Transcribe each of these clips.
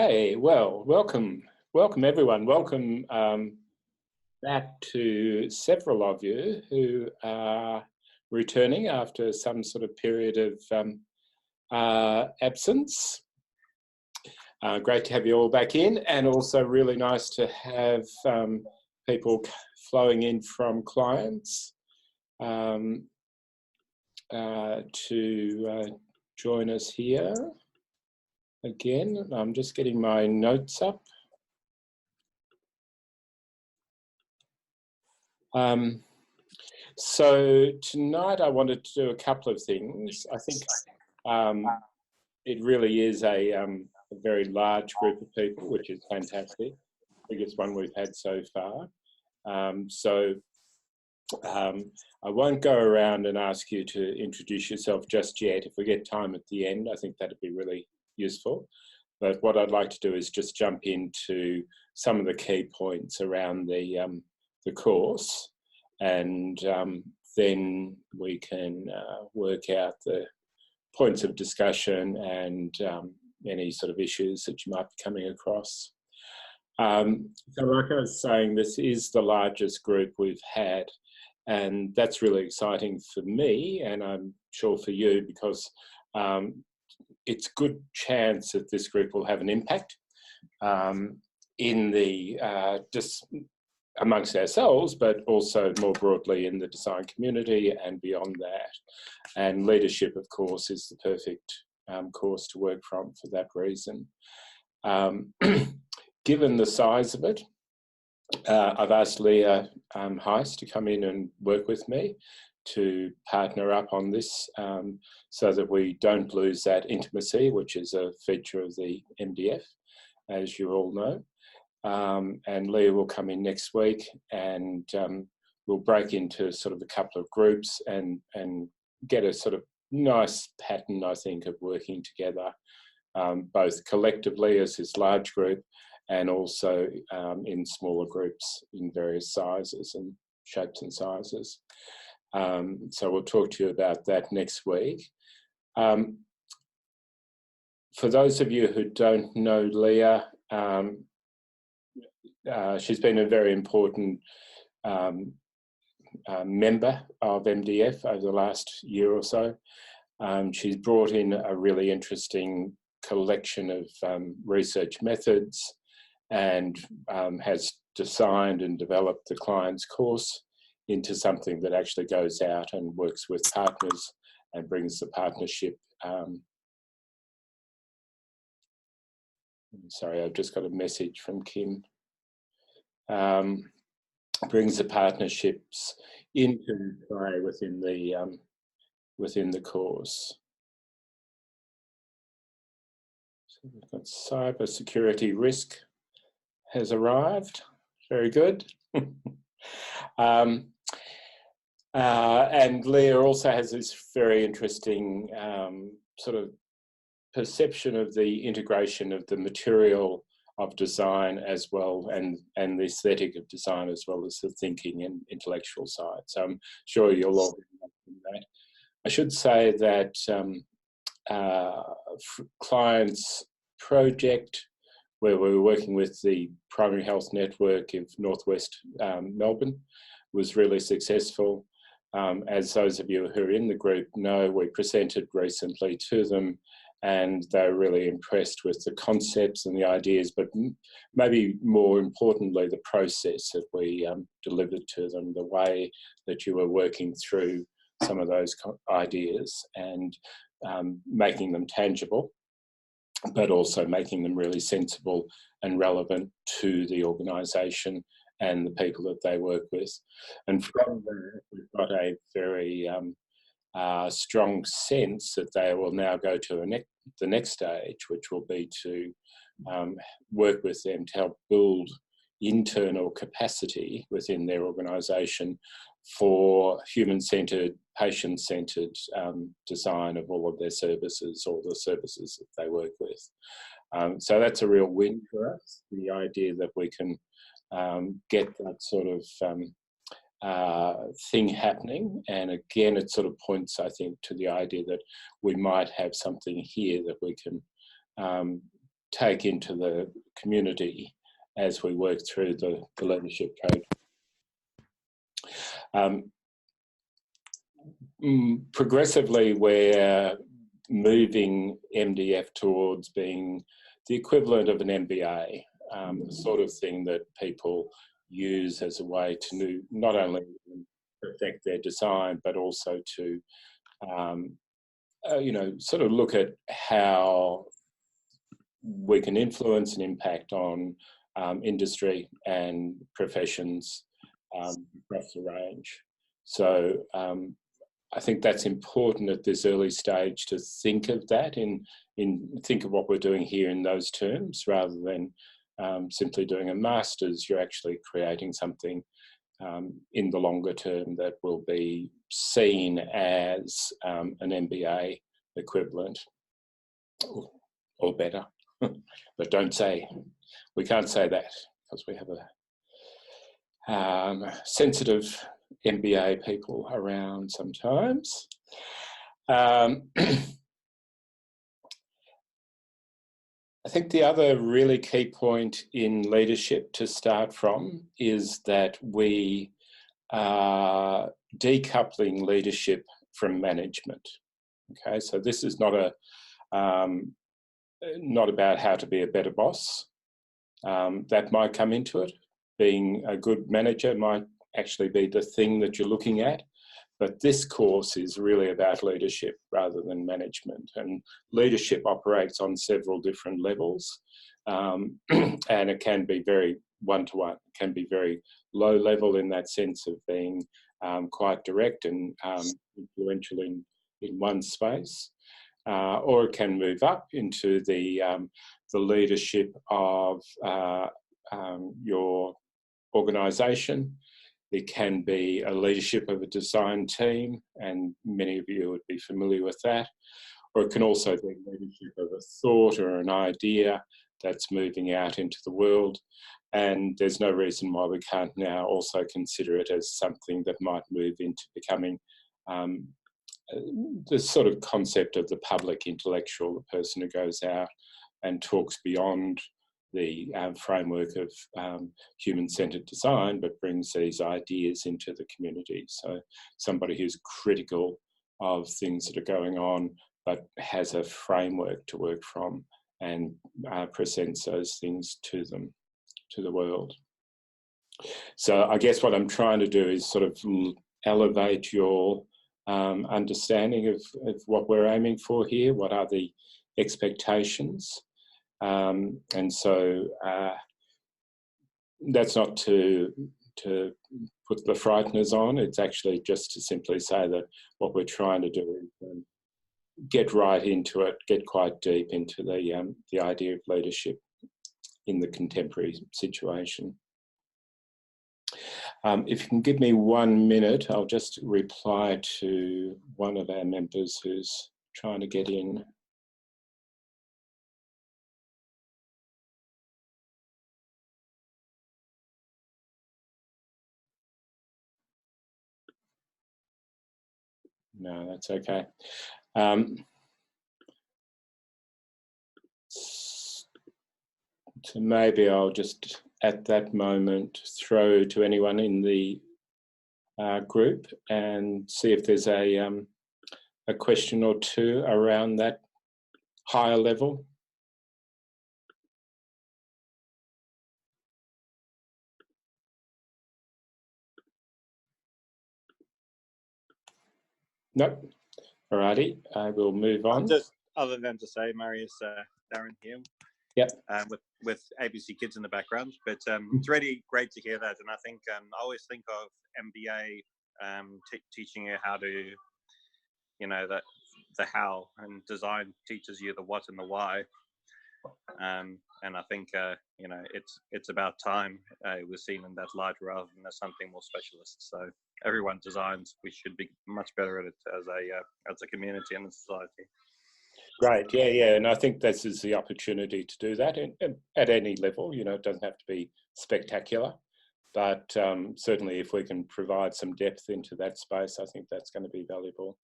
Okay, well, welcome everyone. Welcome back to several of you who are returning after some sort of period of absence. Great to have you all back in, and also really nice to have people flowing in from clients to join us here. Again, I'm just getting my notes up. So tonight I wanted to do a couple of things. I think it really is a very large group of people, which is fantastic. Biggest one we've had so far. I won't go around and ask you to introduce yourself just yet. If we get time at the end, I think that'd be really useful. But what I'd like to do is just jump into some of the key points around the course, and then we can work out the points of discussion and any sort of issues that you might be coming across. So like I was saying, this is the largest group we've had, and that's really exciting for me, and I'm sure for you, because it's a good chance that this group will have an impact in the just amongst ourselves, but also more broadly in the design community and beyond that. And leadership, of course, is the perfect course to work from for that reason. Given the size of it, I've asked Leah Heiss to come in and work with me to partner up on this so that we don't lose that intimacy, which is a feature of the MDF, as you all know. And Leah will come in next week, and we'll break into sort of a couple of groups and get a sort of nice pattern, I think, of working together, both collectively as this large group and also in smaller groups in various sizes and shapes and sizes. So we'll talk to you about that next week. For those of you who don't know Leah, she's been a very important member of MDF over the last year or so. She's brought in a really interesting collection of research methods and has designed and developed the client's course into something that actually goes out and works with partners and brings the partnership. Sorry, I've just got a message from Kim. Brings the partnerships into play within the course. So we've got cyber security risk has arrived. Very good. And Leah also has this very interesting sort of perception of the integration of the material of design as well, and the aesthetic of design as well as the thinking and intellectual side. So I'm sure you'll all be in that. I should say that clients project where we're working with the Primary Health Network of Northwest Melbourne was really successful. As those of you who are in the group know, we presented recently to them, and they're really impressed with the concepts and the ideas, but maybe more importantly, the process that we delivered to them, the way that you were working through some of those ideas and making them tangible, but also making them really sensible and relevant to the organisation and the people that they work with. And from that, we've got a very strong sense that they will now go to the next stage, which will be to work with them to help build internal capacity within their organisation for human-centred, patient-centred design of all of their services, all the services that they work with. So that's a real win for us, the idea that we can get that sort of thing happening. And again, it sort of points, I think, to the idea that we might have something here that we can take into the community as we work through the leadership code. Progressively, we're moving MDF towards being the equivalent of an MBA, the sort of thing that people use as a way to not only perfect their design, but also to, you know, sort of look at how we can influence and impact on industry and professions across the range. So I think that's important at this early stage to think of that think of what we're doing here in those terms, rather than simply doing a master's. You're actually creating something in the longer term that will be seen as an MBA equivalent or better. But don't say, we can't say that because we have a sensitive MBA people around sometimes. I think the other really key point in leadership to start from is that we are decoupling leadership from management. Okay, so this is not about how to be a better boss. That might come into it. Being a good manager might actually be the thing that you're looking at, but this course is really about leadership rather than management, and leadership operates on several different levels, and it can be very one-to-one. It can be very low level in that sense of being quite direct and influential in one space, or it can move up into the leadership of your organisation. It can be a leadership of a design team, and many of you would be familiar with that. Or it can also be leadership of a thought or an idea that's moving out into the world. And there's no reason why we can't now also consider it as something that might move into becoming the sort of concept of the public intellectual, the person who goes out and talks beyond the framework of human-centred design, but brings these ideas into the community. So somebody who's critical of things that are going on, but has a framework to work from and presents those things to them, to the world. So I guess what I'm trying to do is sort of elevate your understanding of what we're aiming for here. What are the expectations? And so that's not to put the frighteners on. It's actually just to simply say that what we're trying to do is get right into it, get quite deep into the idea of leadership in the contemporary situation. If you can give me 1 minute, I'll just reply to one of our members who's trying to get in. No, that's okay. So maybe I'll just at that moment throw to anyone in the group and see if there's a question or two around that higher level. Nope. Alrighty, I will move on. Just other than to say, Marius, Darren here. Yep. With ABC Kids in the background, but it's really great to hear that. And I think I always think of MBA teaching you how to, you know, the how, and design teaches you the what and the why. And I think you know, it's about time we're seen in that light rather than as something more specialist. So everyone designs. We should be much better at it as a community and a society. Right, yeah, and I think this is the opportunity to do that at any level. You know, it doesn't have to be spectacular, but certainly if we can provide some depth into that space, I think that's going to be valuable.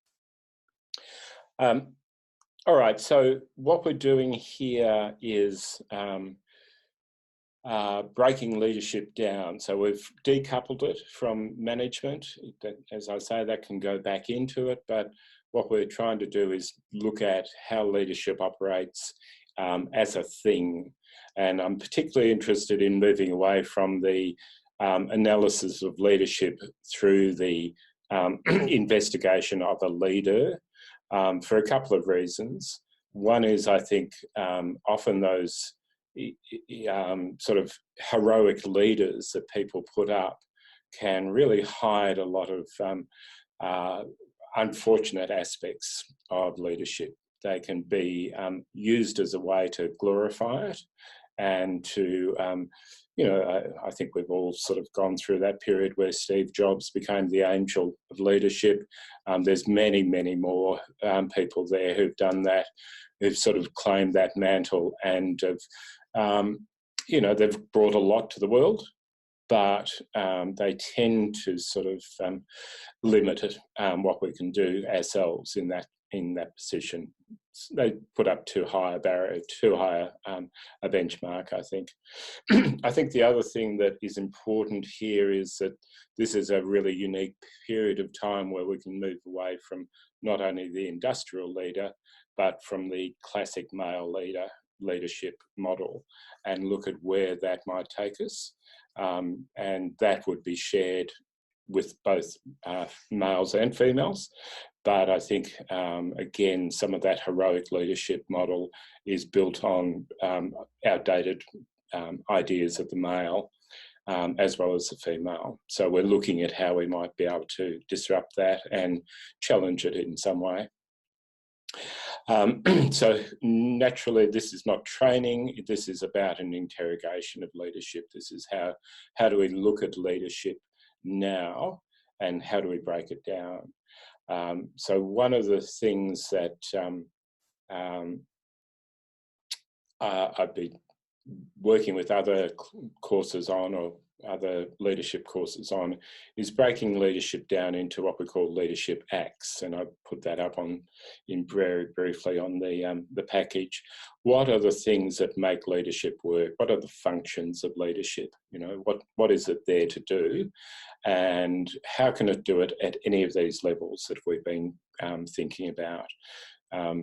All right, so what we're doing here is breaking leadership down. So we've decoupled it from management. As I say, that can go back into it, but what we're trying to do is look at how leadership operates as a thing. And I'm particularly interested in moving away from the analysis of leadership through the investigation of a leader for a couple of reasons. One is, I think, often those sort of heroic leaders that people put up can really hide a lot of unfortunate aspects of leadership. They can be used as a way to glorify it and to, you know, I think we've all sort of gone through that period where Steve Jobs became the angel of leadership. There's many, many more people there who've done that, who've sort of claimed that mantle and have, you know, they've brought a lot to the world, but they tend to sort of limit it, what we can do ourselves in that position. They put up too high a barrier, too high a benchmark, I think. I think the other thing that is important here is that this is a really unique period of time where we can move away from not only the industrial leader, but from the classic male leadership model and look at where that might take us. And that would be shared with both males and females. But I think, again, some of that heroic leadership model is built on outdated ideas of the male as well as the female. So we're looking at how we might be able to disrupt that and challenge it in some way. So naturally, this is not training. This is about an interrogation of leadership. This is how do we look at leadership now and how do we break it down? So one of the things that I've been working with other courses on, or other leadership courses on, is breaking leadership down into what we call leadership acts, and I put that up in very briefly on the package. What are the things that make leadership work? What are the functions of leadership? You know, what is it there to do, and how can it do it at any of these levels that we've been thinking about?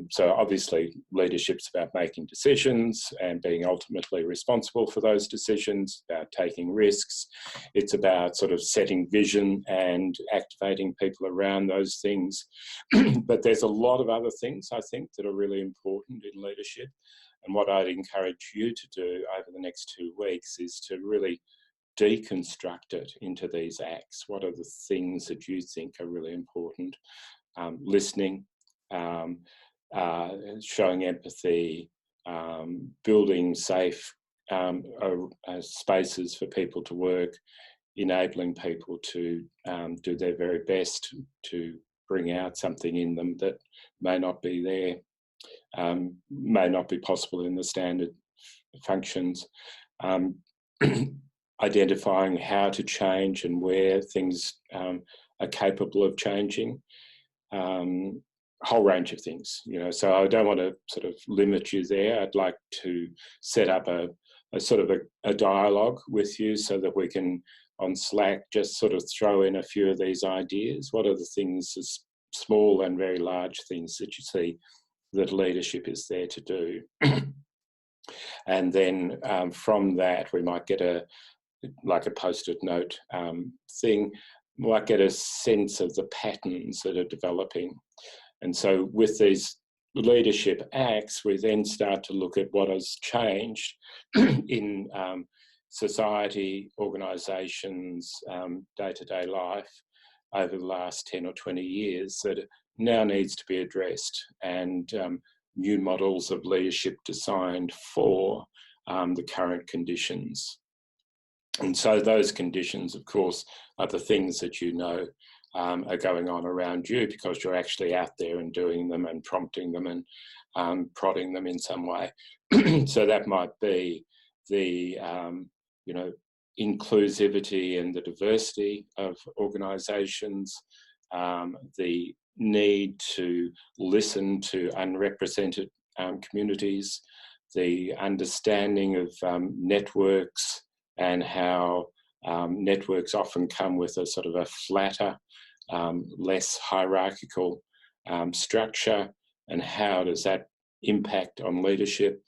So obviously leadership's about making decisions and being ultimately responsible for those decisions, about taking risks. It's about sort of setting vision and activating people around those things. But there's a lot of other things, I think, that are really important in leadership. And what I'd encourage you to do over the next 2 weeks is to really deconstruct it into these acts. What are the things that you think are really important? Listening, showing empathy, building safe spaces for people to work, enabling people to do their very best to bring out something in them that may not be there, may not be possible in the standard functions, identifying how to change and where things are capable of changing. Whole range of things, you know, so I don't want to sort of limit you there. I'd like to set up a sort of a dialogue with you so that we can, on Slack, just sort of throw in a few of these ideas. What are the things, small and very large things, that you see that leadership is there to do? And then from that, we might get like a post-it note thing, might get a sense of the patterns that are developing. And so with these leadership acts, we then start to look at what has changed in society, organisations, day-to-day life over the last 10 or 20 years that now needs to be addressed, and new models of leadership designed for the current conditions. And so those conditions, of course, are the things that you know are going on around you because you're actually out there and doing them and prompting them and prodding them in some way. So that might be the, you know, inclusivity and the diversity of organisations, the need to listen to unrepresented communities, the understanding of networks and how networks often come with a sort of a flatter, less hierarchical structure, and how does that impact on leadership.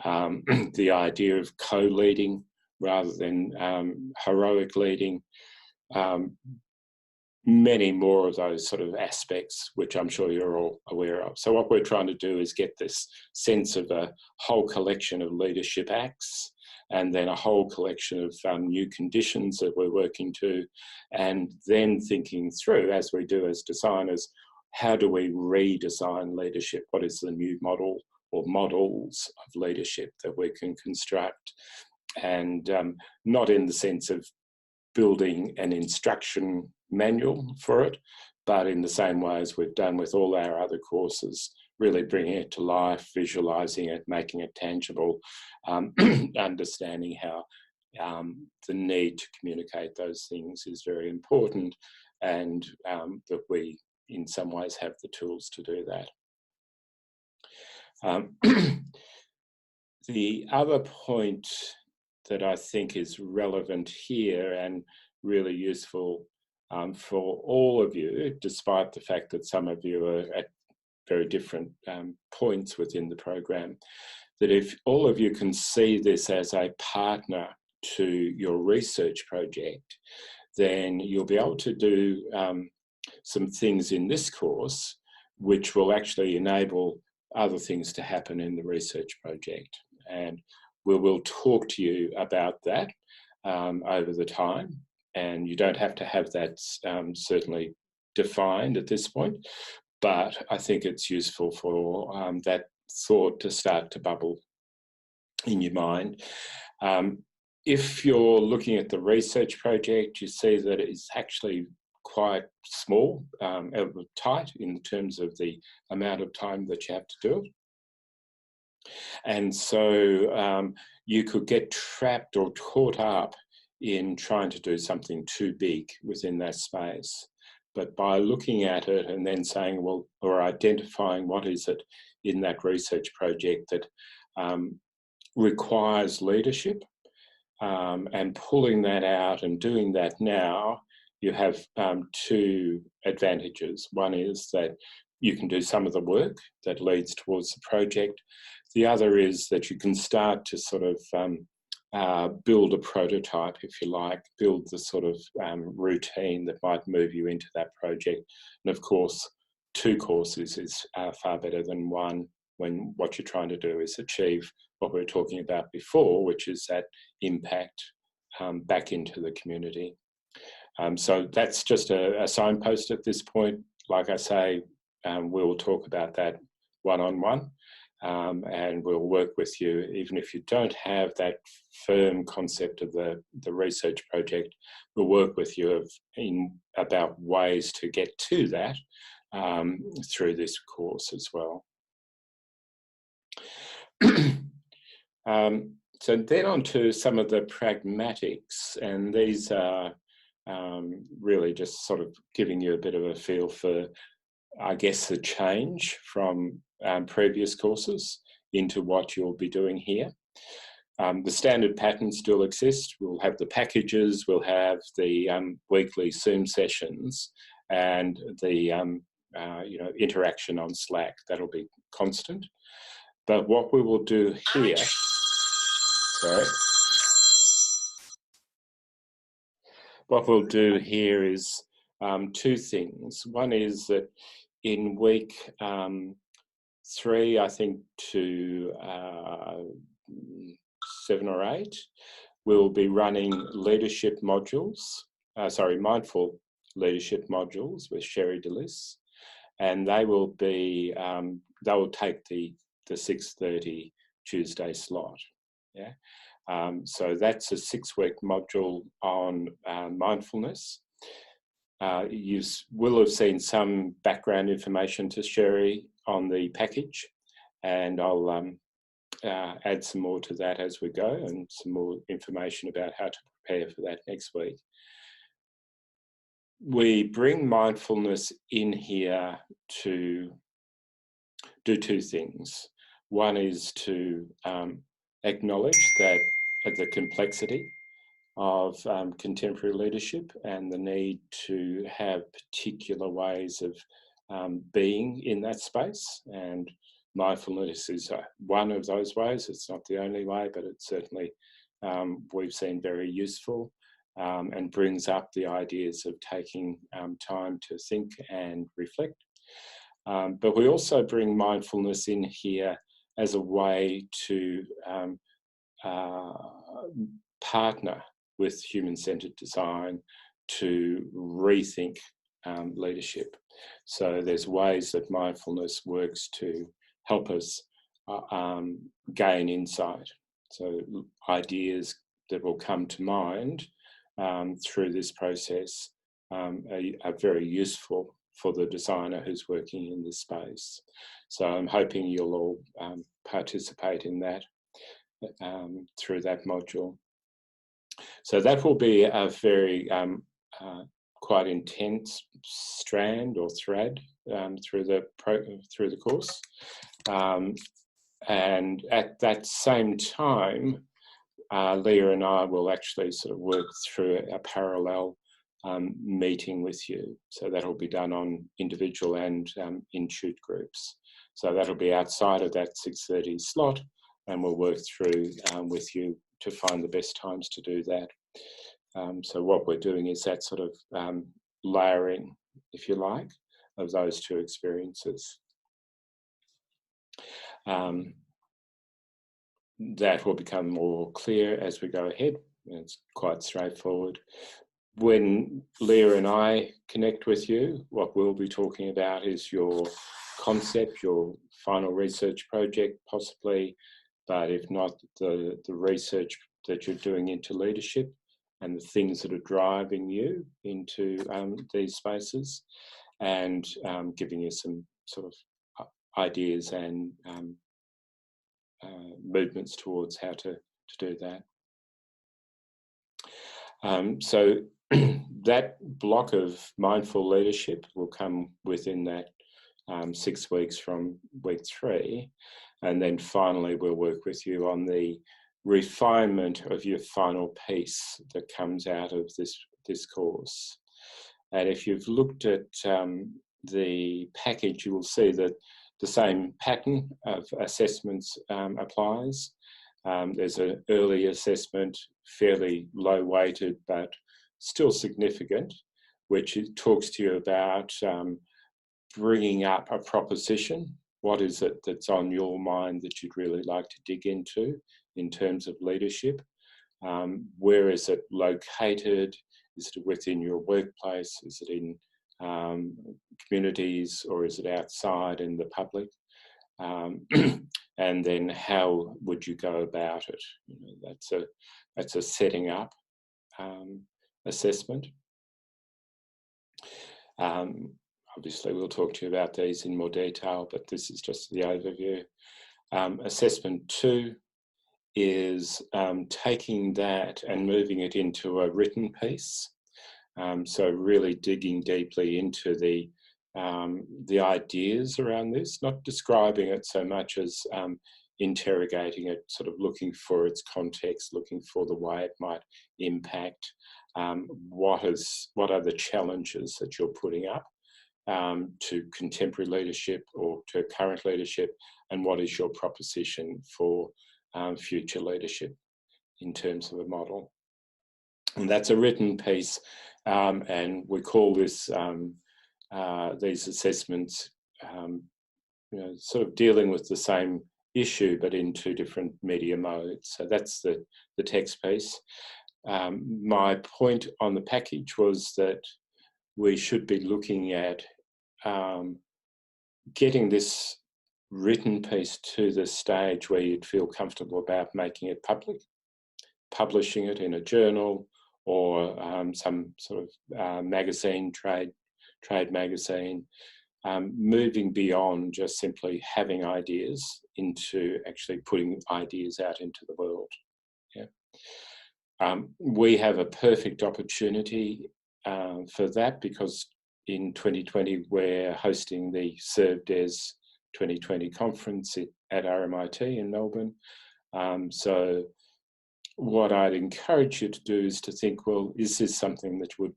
The idea of co-leading rather than heroic leading. Many more of those sort of aspects, which I'm sure you're all aware of. So what we're trying to do is get this sense of a whole collection of leadership acts, and then a whole collection of new conditions that we're working to, and then thinking through, as we do as designers, how do we redesign leadership? What is the new model or models of leadership that we can construct? And not in the sense of building an instruction manual for it, but in the same way as we've done with all our other courses, really bringing it to life, visualising it, making it tangible, understanding how the need to communicate those things is very important, and that we in some ways have the tools to do that. The other point that I think is relevant here and really useful for all of you, despite the fact that some of you are at very different points within the program, that if all of you can see this as a partner to your research project, then you'll be able to do some things in this course which will actually enable other things to happen in the research project. And we will talk to you about that over the time, and you don't have to have that certainly defined at this point, but I think it's useful for that thought to start to bubble in your mind. If you're looking at the research project, you see that it's actually quite small, tight in terms of the amount of time that you have to do it. And so you could get trapped or caught up in trying to do something too big within that space. But by looking at it and then saying, well, or identifying what is it in that research project that requires leadership, and pulling that out and doing that now, you have two advantages. One is that you can do some of the work that leads towards the project. The other is that you can start to sort of build a prototype, if you like, build the sort of routine that might move you into that project. And of course, two courses is far better than one when what you're trying to do is achieve what we were talking about before, which is that impact back into the community. So that's just a signpost at this point. Like I say, we'll talk about that one-on-one, and we'll work with you. Even if you don't have that firm concept of the research project, we'll work with you about ways to get to that through this course as well. So then on to some of the pragmatics, and these are really just sort of giving you a bit of a feel for, I guess, the change from previous courses into what you'll be doing here. The standard patterns still exist. We'll have the packages, we'll have the weekly Zoom sessions, and the interaction on Slack. That'll be constant. But what we will do here, what we'll do here is two things. One is that in week 3, I think, to 7 or 8, we'll be running leadership modules, mindful leadership modules with Sherry DeLis, and they will be, they will take the 6:30 Tuesday slot. Yeah. So that's a 6-week module on mindfulness. You will have seen some background information to Sherry on the package, and I'll add some more to that as we go, and some more information about how to prepare for that next week. we bring mindfulness in here to do two things. One is to acknowledge that the complexity of contemporary leadership and the need to have particular ways of being in that space. And mindfulness is one of those ways. It's not the only way, but it's certainly we've seen very useful and brings up the ideas of taking time to think and reflect. But we also bring mindfulness in here as a way to partner with human-centered design to rethink leadership. So there's ways that mindfulness works to help us gain insight. So ideas that will come to mind through this process are very useful for the designer who's working in this space. So I'm hoping you'll all participate in that through that module. So that will be a very quite intense strand or thread through the course, and at that same time, Leah and I will actually sort of work through a parallel meeting with you. So that'll be done on individual and in shoot groups. So that'll be outside of that 6:30 slot, and we'll work through with you to find the best times to do that. So what we're doing is that sort of layering, if you like, of those two experiences. That will become more clear as we go ahead. It's quite straightforward. When Leah and I connect with you, what we'll be talking about is your concept, your final research project possibly, but if not, the research that you're doing into leadership and the things that are driving you into these spaces, and giving you some sort of ideas and movements towards how to do that. So that block of mindful leadership will come within that 6 weeks from week 3. And then finally, we'll work with you on the refinement of your final piece that comes out of this course. And if you've looked at the package, you will see that the same pattern of assessments applies. There's an early assessment, fairly low weighted, but still significant, which talks to you about bringing up a proposition. What is it that's on your mind that you'd really like to dig into in terms of leadership? Where is it located? Is it within your workplace? Is it in communities, or is it outside in the public? And then how would you go about it? You know, that's a setting up assessment. Obviously, we'll talk to you about these in more detail, but this is just the overview. Assessment 2 is taking that and moving it into a written piece. So really digging deeply into the ideas around this, not describing it so much as interrogating it, sort of looking for its context, looking for the way it might impact. What are the challenges that you're putting up to contemporary leadership or to current leadership, and what is your proposition for future leadership in terms of a model? And that's a written piece, and we call this these assessments, you know, sort of dealing with the same issue but in 2 different media modes. So that's the text piece. My point on the package was that we should be looking at getting this written piece to the stage where you'd feel comfortable about making it public, publishing it in a journal or some sort of magazine, trade magazine, moving beyond just simply having ideas into actually putting ideas out into the world. Yeah. We have a perfect opportunity for that, because in 2020 we're hosting the ServDes 2020 conference at RMIT in Melbourne. So what I'd encourage you to do is to think, well, is this something that would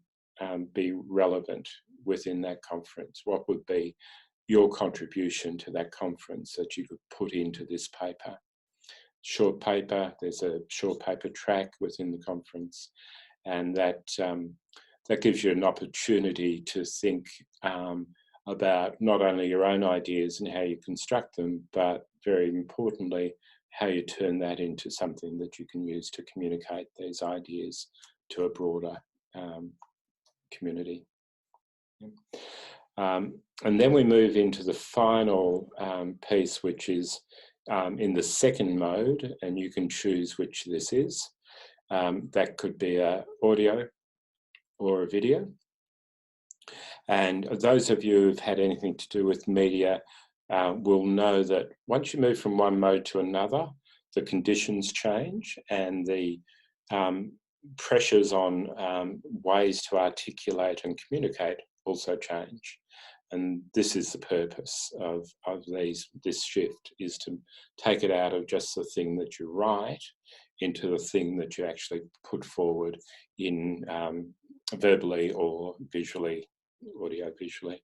be relevant within that conference? What would be your contribution to that conference that you could put into this paper? Short paper, there's a short paper track within the conference, and that gives you an opportunity to think about not only your own ideas and how you construct them, but very importantly, how you turn that into something that you can use to communicate these ideas to a broader community. And then we move into the final piece, which is in the second mode, and you can choose which this is. That could be an audio or a video. And those of you who've had anything to do with media will know that once you move from one mode to another, the conditions change and the pressures on ways to articulate and communicate also change. And this is the purpose of this shift, is to take it out of just the thing that you write into the thing that you actually put forward in verbally or visually, audio-visually.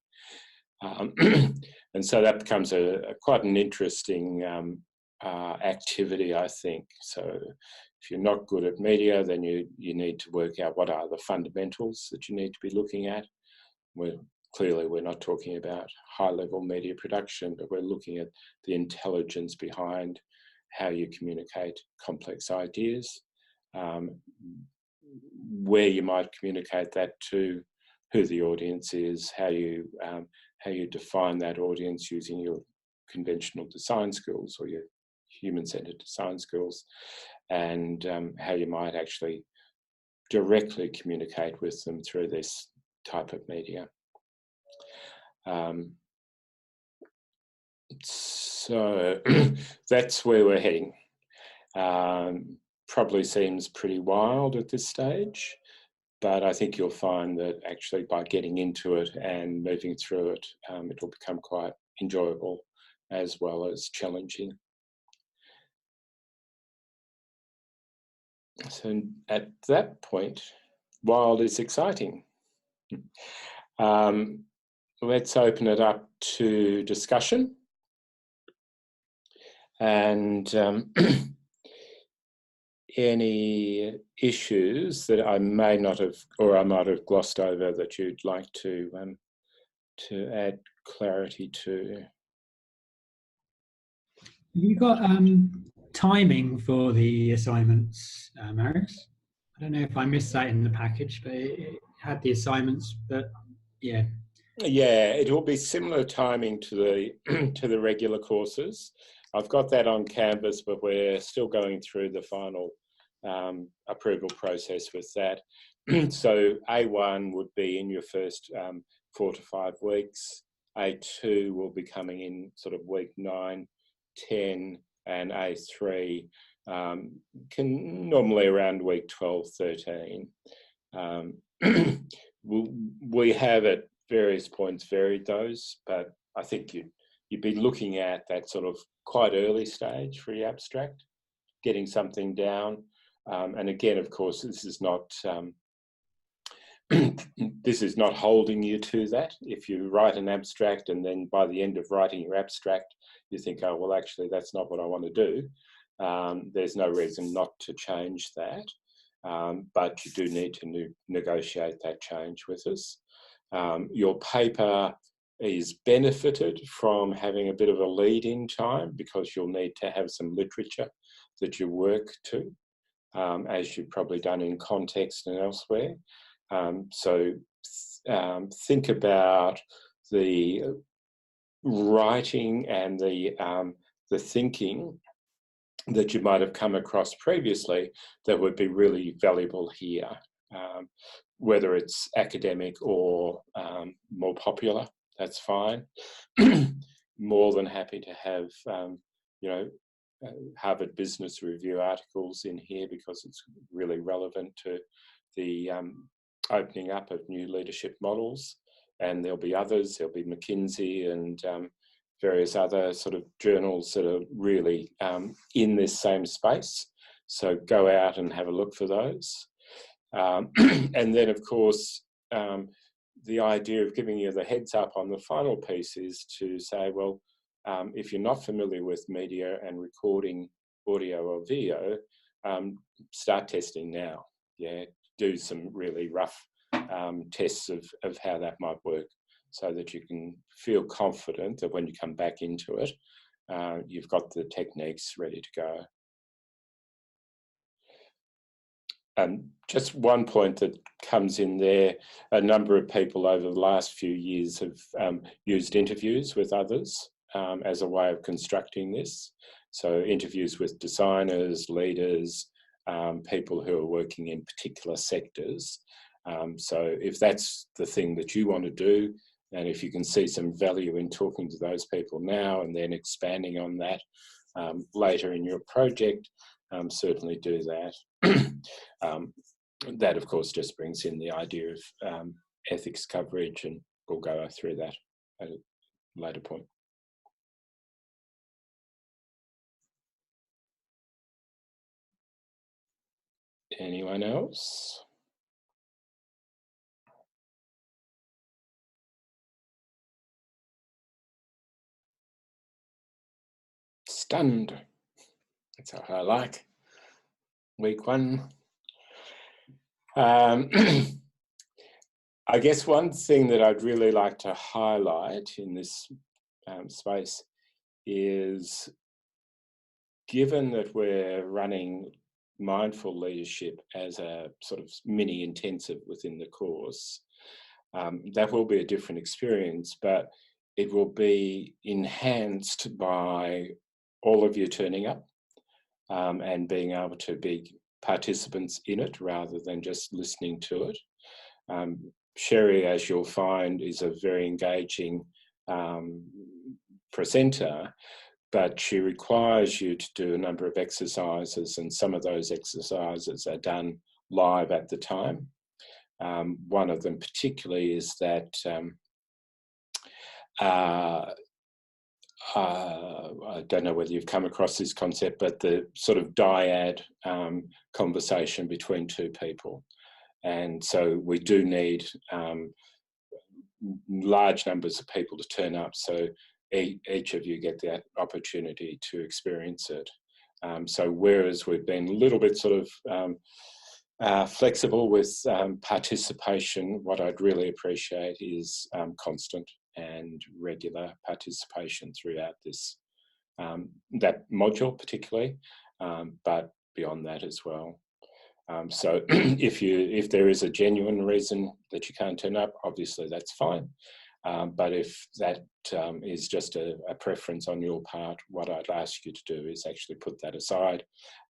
And so that becomes quite an interesting activity, I think. So if you're not good at media, then you need to work out what are the fundamentals that you need to be looking at. Clearly, we're not talking about high-level media production, but we're looking at the intelligence behind how you communicate complex ideas, where you might communicate that to, who the audience is, how you define that audience using your conventional design skills or your human-centered design skills, and how you might actually directly communicate with them through this type of media. So that's where we're heading. Probably seems pretty wild at this stage, but I think you'll find that actually by getting into it and moving through it, it'll become quite enjoyable as well as challenging. So at that point, wild is exciting. Let's open it up to discussion. And any issues that I may not have, or I might have glossed over, that you'd like to add clarity to. Have you got timing for the assignments, Marius? I don't know if I missed that in the package, but it had the assignments, but yeah. Yeah, it will be similar timing to the regular courses. I've got that on Canvas, but we're still going through the final approval process with that. So A1 would be in your first 4 to 5 weeks. A2 will be coming in sort of week 9, 10, and A3 can normally around week 12, 13. We have at various points varied those, but I think you'd be looking at that sort of quite early stage for your abstract, getting something down. And again, of course, this is not holding you to that. If you write an abstract and then by the end of writing your abstract, you think, oh, well, actually, that's not what I want to do. There's no reason not to change that. But you do need to negotiate that change with us. Your paper is benefited from having a bit of a lead-in time because you'll need to have some literature that you work to, as you've probably done in context and elsewhere. So think about the writing and the thinking that you might have come across previously that would be really valuable here, whether it's academic or more popular, that's fine. More than happy to have, Harvard Business Review articles in here because it's really relevant to the opening up of new leadership models, and there'll be others. There'll be McKinsey and various other sort of journals that are really in this same space. So go out and have a look for those. And then, of course, the idea of giving you the heads up on the final piece is to say, well, if you're not familiar with media and recording audio or video, start testing now. Yeah, do some really rough tests of how that might work, so that you can feel confident that when you come back into it, you've got the techniques ready to go. Just one point that comes in there, a number of people over the last few years have used interviews with others as a way of constructing this. So interviews with designers, leaders, people who are working in particular sectors. So if that's the thing that you want to do, and if you can see some value in talking to those people now and then expanding on that later in your project, certainly do that. That, of course, just brings in the idea of ethics coverage, and we'll go through that at a later point. Anyone else? Stunned. That's how I like. Week one. I guess one thing that I'd really like to highlight in this space is, given that we're running mindful leadership as a sort of mini intensive within the course, that will be a different experience, but it will be enhanced by all of you turning up and being able to be participants in it rather than just listening to it. Sherry, as you'll find, is a very engaging presenter, but she requires you to do a number of exercises, and some of those exercises are done live at the time. One of them particularly is that I don't know whether you've come across this concept, but the sort of dyad conversation between two people. And so we do need large numbers of people to turn up, so each of you get that opportunity to experience it. So whereas we've been a little bit sort of flexible with participation, what I'd really appreciate is constant and regular participation throughout this, that module particularly, but beyond that as well. So if there is a genuine reason that you can't turn up, obviously that's fine. But if that is just a preference on your part, what I'd ask you to do is actually put that aside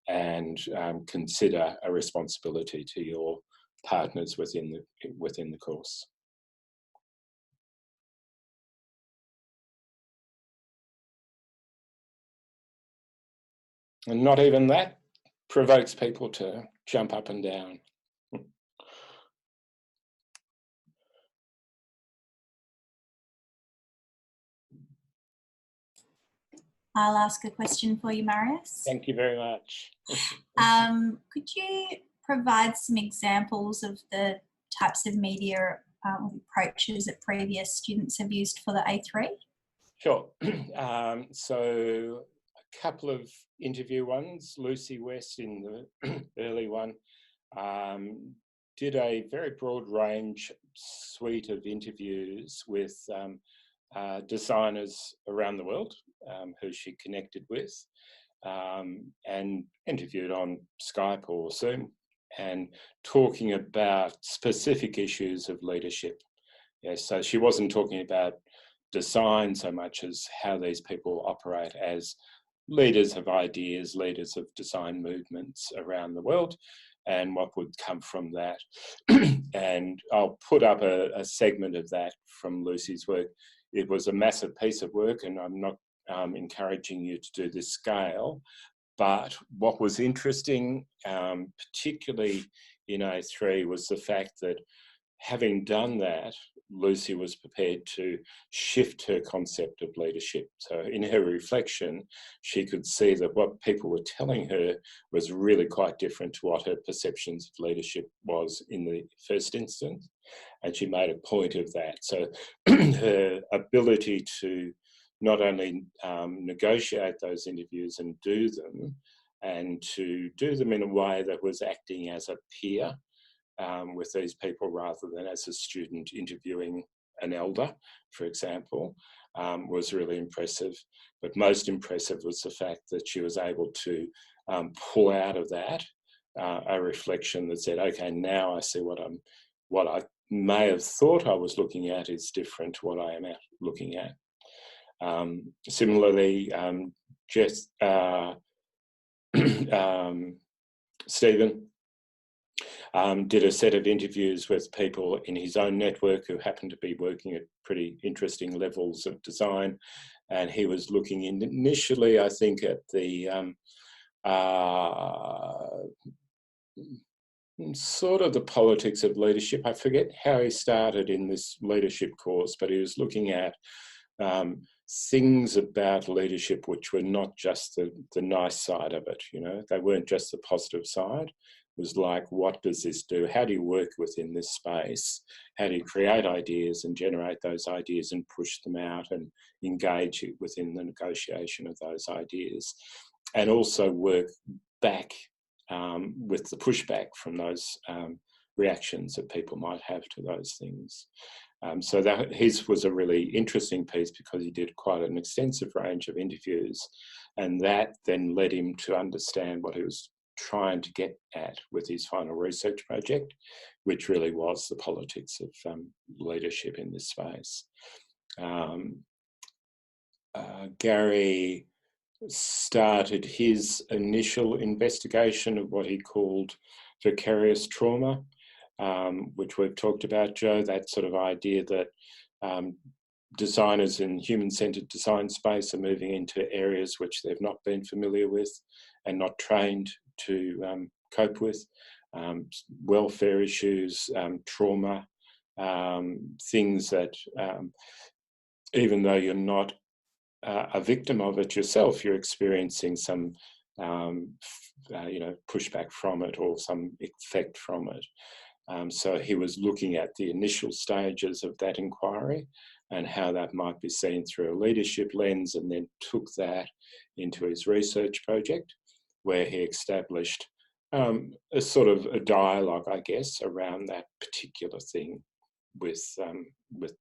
and consider a responsibility to your partners within the course. And not even that provokes people to jump up and down. I'll ask a question for you, Marius. Thank you very much. Could you provide some examples of the types of media approaches that previous students have used for the A3? Sure. So a couple of interview ones. Lucy West in the early one did a very broad range suite of interviews with designers around the world who she connected with and interviewed on Skype or Zoom, and talking about specific issues of leadership. Yeah, so she wasn't talking about design so much as how these people operate as leaders of ideas, leaders of design movements around the world, and what would come from that. And I'll put up a segment of that from Lucy's work. It was a massive piece of work, and I'm not encouraging you to do this scale, But what was interesting, particularly in A3, was the fact that having done that, Lucy was prepared to shift her concept of leadership. So in her reflection, she could see that what people were telling her was really quite different to what her perceptions of leadership was in the first instance. And she made a point of that. So her ability to not only negotiate those interviews and do them, and to do them in a way that was acting as a peer with these people rather than as a student interviewing an elder, for example, was really impressive. But most impressive was the fact that she was able to pull out of that a reflection that said, okay, now I see what I may have thought I was looking at is different to what I am looking at. Similarly, Stephen did a set of interviews with people in his own network who happened to be working at pretty interesting levels of design. And he was looking initially, I think, at the sort of the politics of leadership. I forget how he started in this leadership course, but he was looking at things about leadership which were not just the nice side of it, you know, they weren't just the positive side. It was like, what does this do? How do you work within this space? How do you create ideas and generate those ideas and push them out and engage within the negotiation of those ideas? And also work back with the pushback from those reactions that people might have to those things. So that his was a really interesting piece because he did quite an extensive range of interviews, and that then led him to understand what he was trying to get at with his final research project, which really was the politics of leadership in this space. Gary started his initial investigation of what he called vicarious trauma, which we've talked about, Joe, that sort of idea that designers in human-centred design space are moving into areas which they've not been familiar with and not trained to cope with, welfare issues, trauma, things that even though you're not a victim of it yourself, you're experiencing some pushback from it or some effect from it. So he was looking at the initial stages of that inquiry and how that might be seen through a leadership lens, and then took that into his research project, where he established a sort of a dialogue, I guess, around that particular thing with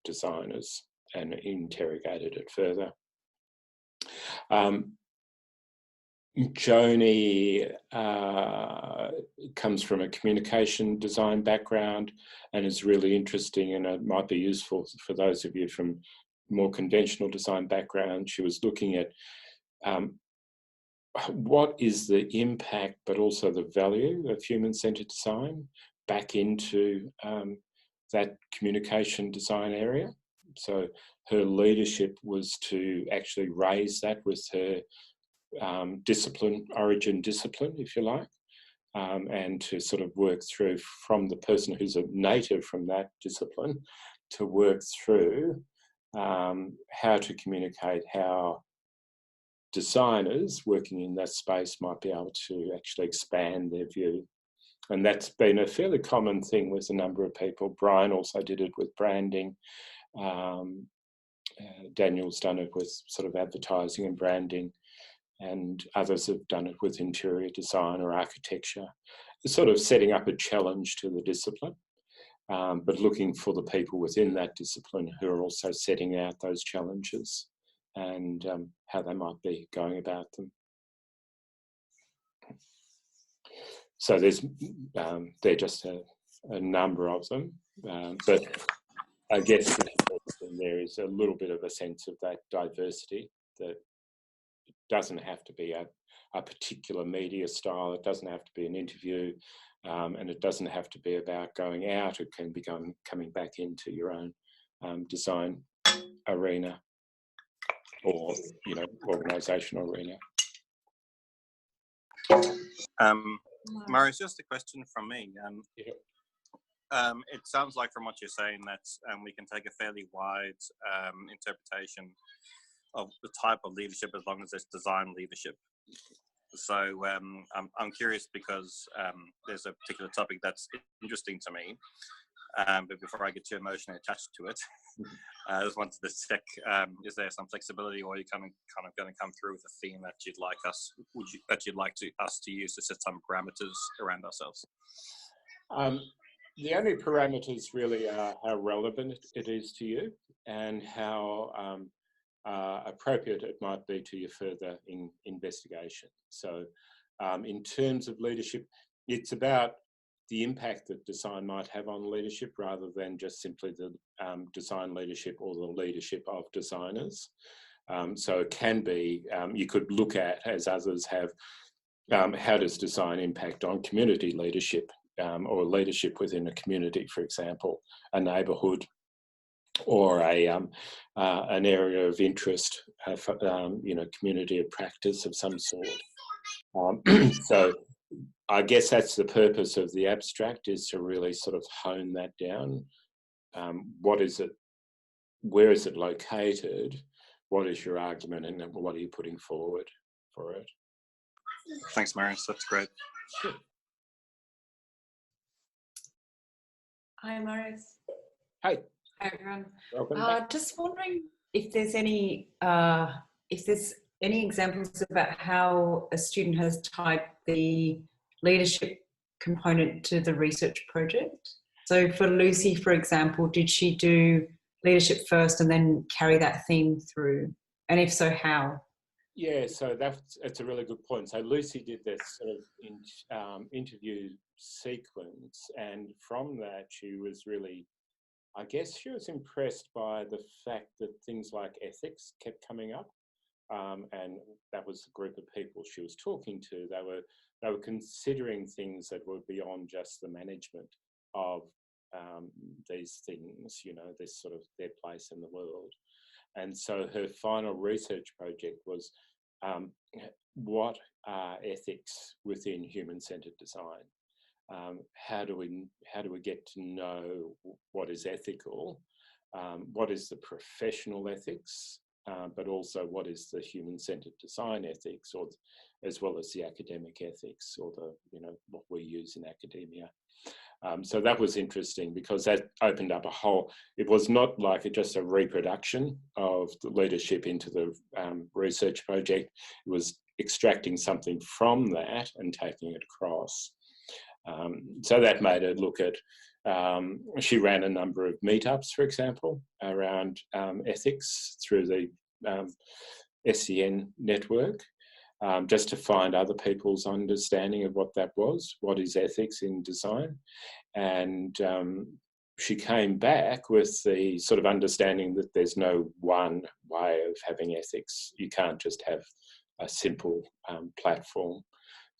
designers and interrogated it further. Joni comes from a communication design background and is really interesting, and it might be useful for those of you from more conventional design background. She was looking at what is the impact but also the value of human-centred design back into that communication design area. So her leadership was to actually raise that with her origin discipline, if you like, and to sort of work through from the person who's a native from that discipline to work through how to communicate how designers working in that space might be able to actually expand their view. And that's been a fairly common thing with a number of people. Brian also did it with branding. Daniel's done it with sort of advertising and branding, and others have done it with interior design or architecture, sort of setting up a challenge to the discipline, but looking for the people within that discipline who are also setting out those challenges and how they might be going about them. So there's they're just a number of them, but I guess there is a little bit of a sense of that diversity that doesn't have to be a particular media style. It doesn't have to be an interview, and it doesn't have to be about going out. It can be coming back into your own design arena or organisational arena. Marius, just a question from me. It sounds like from what you're saying that we can take a fairly wide interpretation of the type of leadership as long as it's design leadership. So I'm curious because there's a particular topic that's interesting to me. But before I get too emotionally attached to it, I just wanted to check: is there some flexibility, or are you kind of going to come through with a theme that you'd like us to use to set some parameters around ourselves? The only parameters really are how relevant it is to you and how appropriate it might be to your further investigation. So in terms of leadership, it's about the impact that design might have on leadership rather than just simply the design leadership or the leadership of designers. So it can be, you could look at, as others have, how does design impact on community leadership or leadership within a community, for example, a neighbourhood or an area of interest, community of practice of some sort. So I guess that's the purpose of the abstract, is to really sort of hone that down. What is it? Where is it located? What is your argument, and what are you putting forward for it? Thanks, Marius. That's great. Sure. Hi, Marius. Hi. Hi, everyone. Welcome back. Just wondering if there's any examples about how a student has tied the leadership component to the research project. So for Lucy, for example, did she do leadership first and then carry that theme through? And if so, how? Yeah, so that's a really good point. So Lucy did this sort of interview sequence, and from that she was really, I guess she was impressed by the fact that things like ethics kept coming up. And that was the group of people she was talking to. They were considering things that were beyond just the management of these things, this sort of their place in the world. And so her final research project was what are ethics within human-centered design? How do we get to know what is ethical? What is the professional ethics? But also what is the human-centered design ethics, or as well as the academic ethics, or what we use in academia. So that was interesting because that opened up a whole. It was not like just a reproduction of the leadership into the research project. It was extracting something from that and taking it across. So that made her look at. She ran a number of meetups, for example, around ethics through the SCN network, just to find other people's understanding of what that was, what is ethics in design. And she came back with the sort of understanding that there's no one way of having ethics. You can't just have a simple platform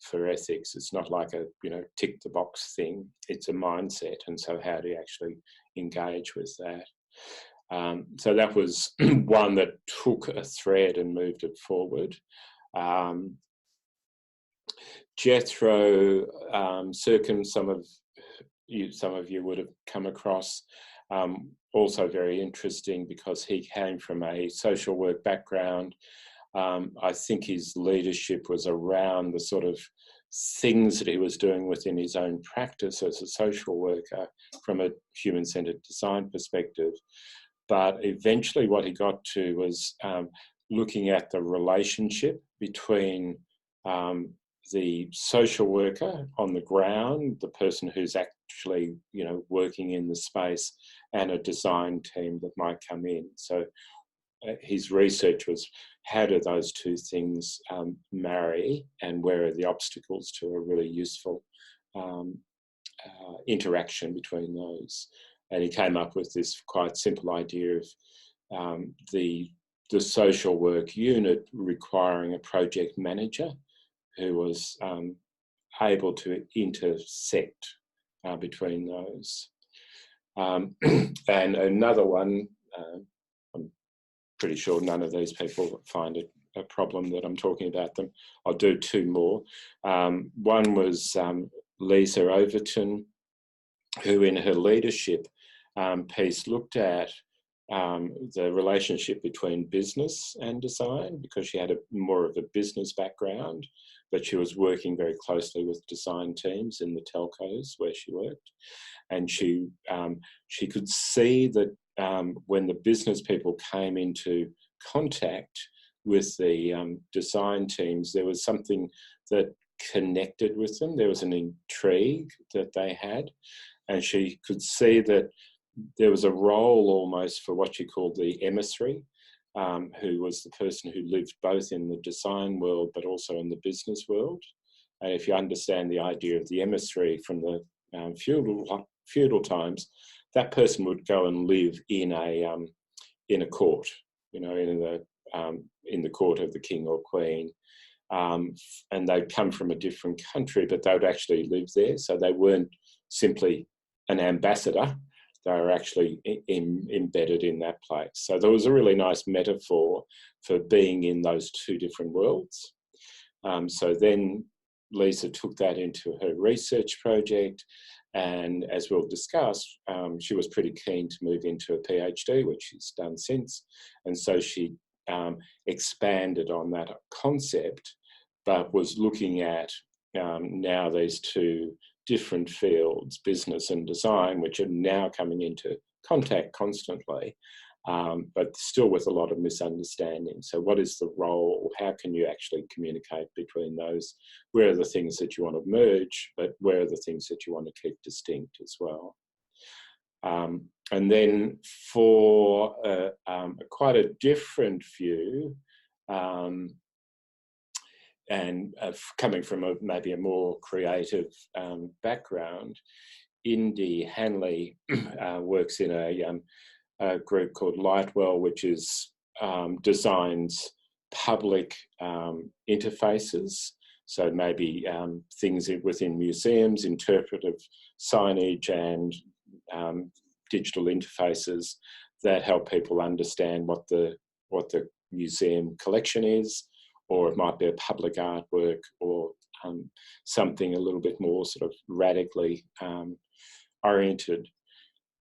for ethics. It's not like a tick the box thing. It's a mindset, and so how do you actually engage with that? So that was one that took a thread and moved it forward. Jethro Sircom, some of you would have come across, also very interesting because he came from a social work background. I think his leadership was around the sort of things that he was doing within his own practice as a social worker from a human-centered design perspective. But eventually what he got to was looking at the relationship between the social worker on the ground, the person who's actually, working in the space, and a design team that might come in. So his research was, how do those two things marry, and where are the obstacles to a really useful interaction between those? And he came up with this quite simple idea of the social work unit requiring a project manager who was able to intersect between those. And another one, I'm pretty sure none of these people find it a problem that I'm talking about them. I'll do two more. One was Lisa Overton, who in her leadership piece looked at the relationship between business and design, because she had more of a business background, but she was working very closely with design teams in the telcos where she worked. And she could see that when the business people came into contact with the design teams, there was something that connected with them. There was an intrigue that they had, and she could see that there was a role almost for what she called the emissary, who was the person who lived both in the design world but also in the business world. And if you understand the idea of the emissary from the feudal times, that person would go and live in a court, you know, in the court of the king or queen, and they'd come from a different country, but they would actually live there. So they weren't simply an ambassador; they were actually embedded in that place. So there was a really nice metaphor for being in those two different worlds. So then Lisa took that into her research project, and as we'll discuss, she was pretty keen to move into a PhD, which she's done since. And so she expanded on that concept, but was looking at now these two different fields, business and design, which are now coming into contact constantly, but still with a lot of misunderstanding. So what is the role? How can you actually communicate between those? Where are the things that you want to merge, but where are the things that you want to keep distinct as well? And then for quite a different view, and coming from maybe a more creative background, Indy Hanley works in a group called Lightwell, which is designs public interfaces. So maybe things within museums, interpretive signage and digital interfaces that help people understand what the museum collection is, or it might be a public artwork, or something a little bit more sort of radically oriented.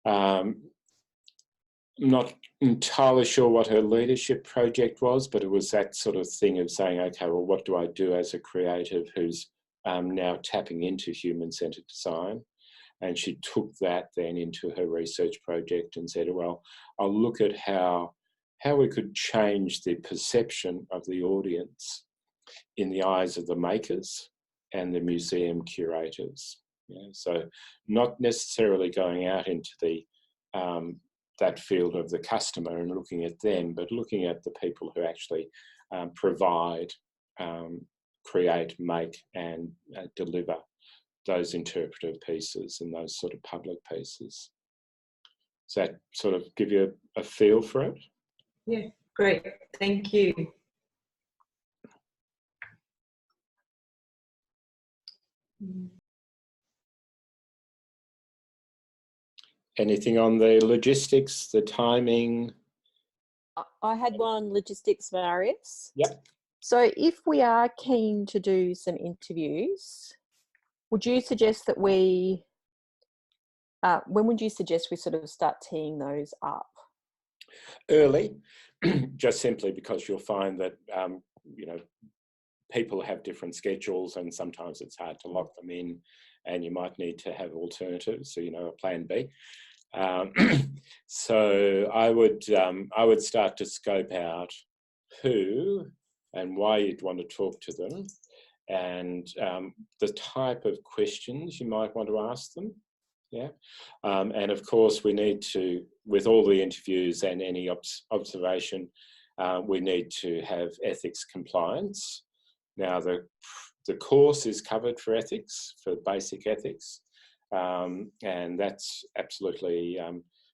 I'm not entirely sure what her leadership project was, but it was that sort of thing of saying, okay, well, what do I do as a creative who's now tapping into human-centered design? And she took that then into her research project and said, well, I'll look at how we could change the perception of the audience in the eyes of the makers and the museum curators. Yeah, so not necessarily going out into the that field of the customer and looking at them, but looking at the people who actually provide, create, make, and deliver those interpretive pieces and those sort of public pieces. Does that sort of give you a feel for it? Yeah, great. Thank you. Anything on the logistics, the timing? I had one logistics, Marius. Yep. So if we are keen to do some interviews, would you suggest that when would you suggest we sort of start teeing those up? Early, just simply because you'll find that, you know, people have different schedules and sometimes it's hard to lock them in, and you might need to have alternatives, so, you know, a plan B. So I would start to scope out who and why you'd want to talk to them, and the type of questions you might want to ask them. Yeah, and of course we need to, with all the interviews and any observation, we need to have ethics compliance. Now the course is covered for ethics, for basic ethics, and that's absolutely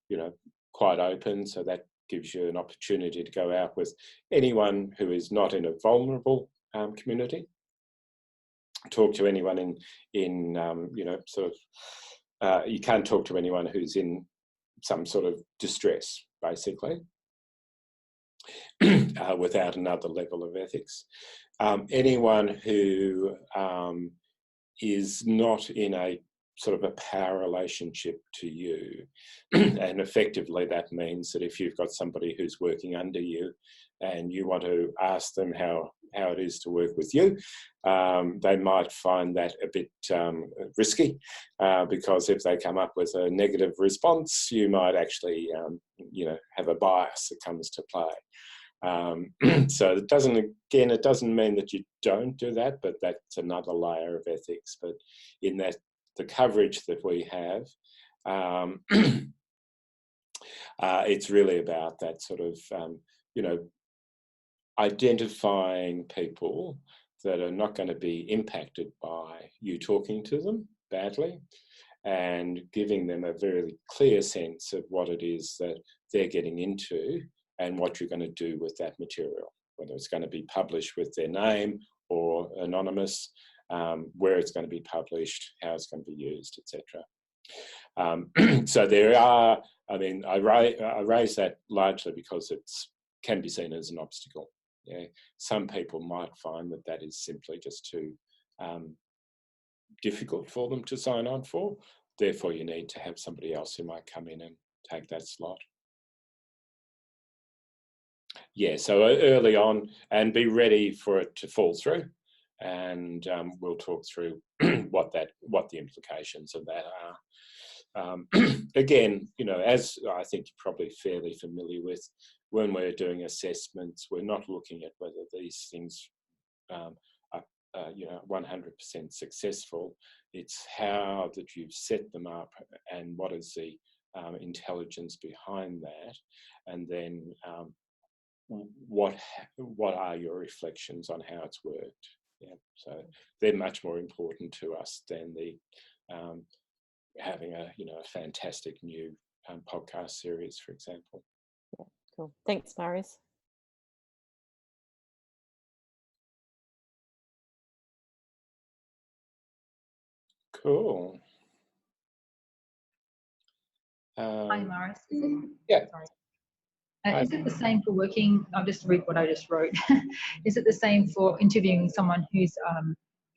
you know, quite open. So that gives you an opportunity to go out with anyone who is not in a vulnerable community. Talk to anyone in you know, sort of, you can't talk to anyone who's in some sort of distress, basically. without another level of ethics. Anyone who is not in a sort of a power relationship to you, and effectively that means that if you've got somebody who's working under you and you want to ask them how it is to work with you, they might find that a bit risky, because if they come up with a negative response, you might actually have a bias that comes to play. So it doesn't mean that you don't do that, but that's another layer of ethics. But in that, the coverage that we have, it's really about that sort of, identifying people that are not going to be impacted by you talking to them badly, and giving them a very clear sense of what it is that they're getting into and what you're going to do with that material, whether it's going to be published with their name or anonymous, where it's going to be published, how it's going to be used, etc. So there are, I raise that largely because it can be seen as an obstacle. Yeah, some people might find that is simply just too difficult for them to sign on for. Therefore, you need to have somebody else who might come in and take that slot. Yeah, so early on, and be ready for it to fall through, and we'll talk through what the implications of that are. Again, as I think you're probably fairly familiar with, when we're doing assessments, we're not looking at whether these things are 100% successful. It's how that you've set them up and what is the intelligence behind that, and then what are your reflections on how it's worked. Yeah, so they're much more important to us than the having a fantastic new podcast series, for example. Yeah, cool. Thanks, Marius. Cool. Hi, Marius. Yeah. Sorry. Is it the same for working? I'll just read what I just wrote. Is it the same for interviewing someone who's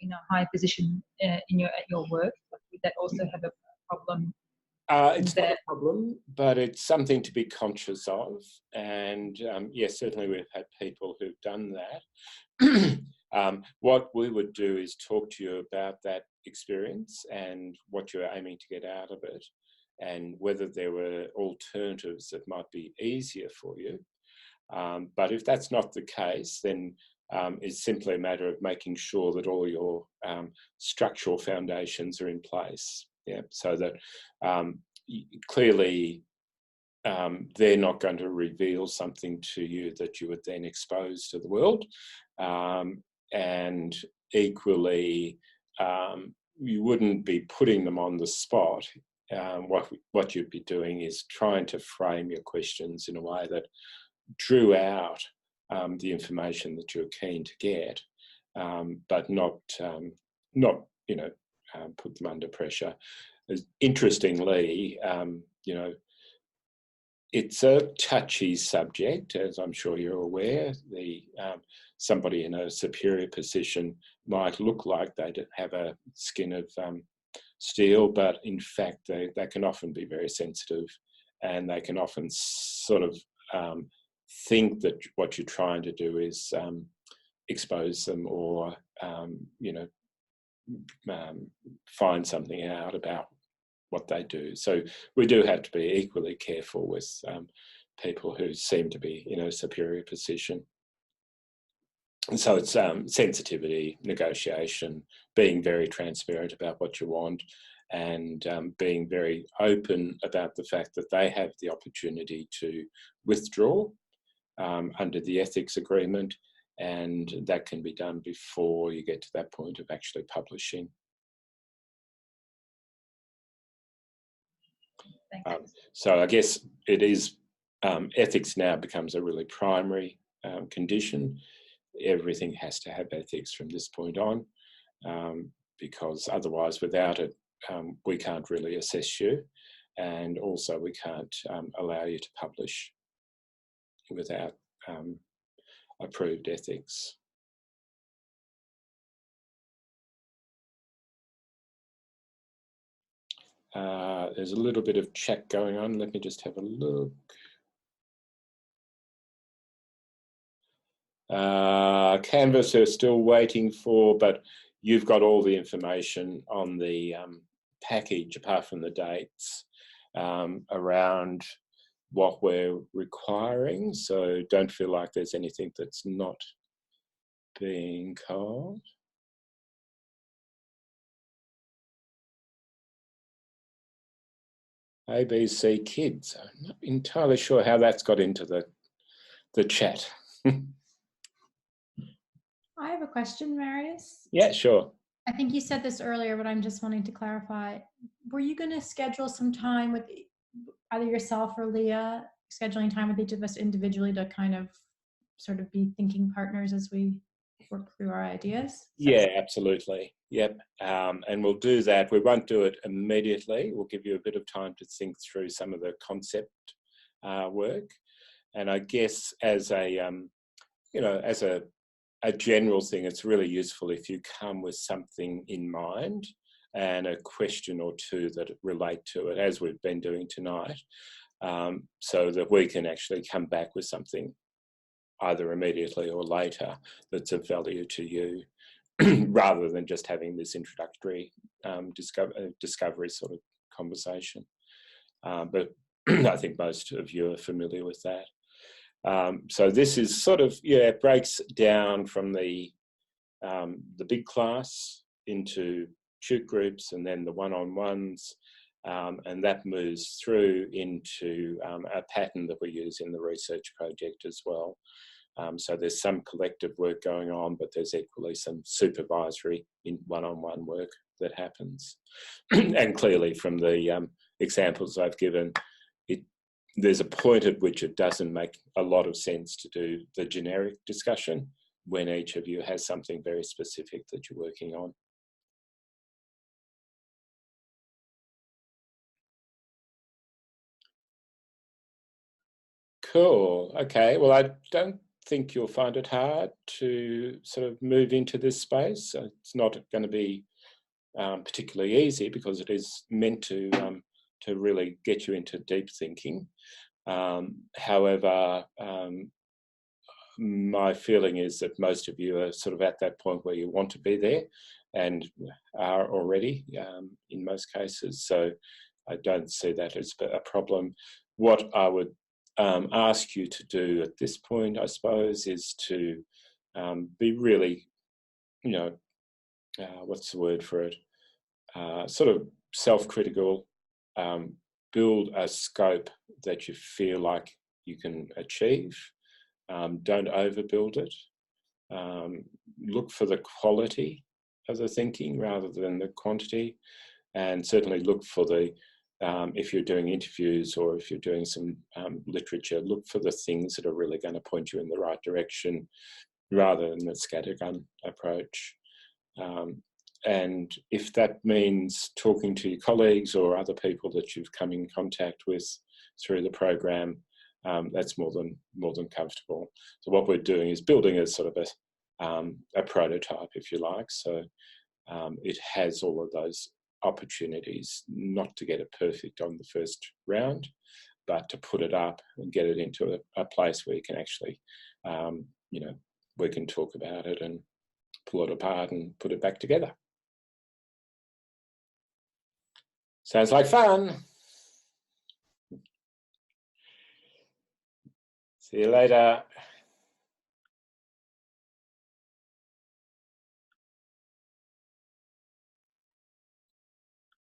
in a high position at your work? Would that also have a problem? It's not a problem, but it's something to be conscious of. And yes, certainly we've had people who've done that. What we would do is talk to you about that experience and what you're aiming to get out of it, and whether there were alternatives that might be easier for you. But if that's not the case, then it's simply a matter of making sure that all your structural foundations are in place. Yeah, so that clearly they're not going to reveal something to you that you would then expose to the world. And equally, you wouldn't be putting them on the spot. What you'd be doing is trying to frame your questions in a way that drew out the information that you're keen to get, but not put them under pressure. Interestingly, it's a touchy subject, as I'm sure you're aware. Somebody in a superior position might look like they have a skin of steel, but in fact they can often be very sensitive, and they can often sort of think that what you're trying to do is expose them or find something out about what they do. So we do have to be equally careful with people who seem to be in a superior position. And so it's sensitivity, negotiation, being very transparent about what you want, and being very open about the fact that they have the opportunity to withdraw under the ethics agreement, and that can be done before you get to that point of actually publishing. So I guess it is, ethics now becomes a really primary condition. Everything has to have ethics from this point on, because otherwise without it, we can't really assess you, and also we can't allow you to publish without approved ethics. There's a little bit of chat going on. Let me just have a look. Canvas are still waiting for, but you've got all the information on the package, apart from the dates, around what we're requiring. So don't feel like there's anything that's not being called. ABC Kids. I'm not entirely sure how that's got into the chat. I have a question, Marius. Yeah, sure. I think you said this earlier, but I'm just wanting to clarify. Were you going to schedule some time with either yourself or Leah, scheduling time with each of us individually to kind of sort of be thinking partners as we work through our ideas? Yeah, absolutely. Yep. And we'll do that. We won't do it immediately. We'll give you a bit of time to think through some of the concept work. And I guess as a, as a general thing, it's really useful if you come with something in mind and a question or two that relate to it, as we've been doing tonight, so that we can actually come back with something either immediately or later that's of value to you, rather than just having this introductory discovery sort of conversation. But I think most of you are familiar with that. So this is sort of, it breaks down from the big class into tute groups and then the one-on-ones, and that moves through into a pattern that we use in the research project as well. So there's some collective work going on, but there's equally some supervisory in one-on-one work that happens. And clearly from the examples I've given, there's a point at which it doesn't make a lot of sense to do the generic discussion when each of you has something very specific that you're working on. Cool. Okay. Well, I don't think you'll find it hard to sort of move into this space. It's not going to be particularly easy because it is meant to really get you into deep thinking. However, my feeling is that most of you are sort of at that point where you want to be there and are already in most cases. So I don't see that as a problem. What I would ask you to do at this point, I suppose, is to be really, what's the word for it? Sort of self-critical, build a scope that you feel like you can achieve. Don't overbuild it. Look for the quality of the thinking rather than the quantity, and certainly look for the, if you're doing interviews or if you're doing some literature, look for the things that are really going to point you in the right direction rather than the scattergun approach. And if that means talking to your colleagues or other people that you've come in contact with through the program, that's more than comfortable. So what we're doing is building a sort of a prototype, if you like. So it has all of those opportunities not to get it perfect on the first round, but to put it up and get it into a place where you can actually, we can talk about it and pull it apart and put it back together. Sounds like fun. See you later.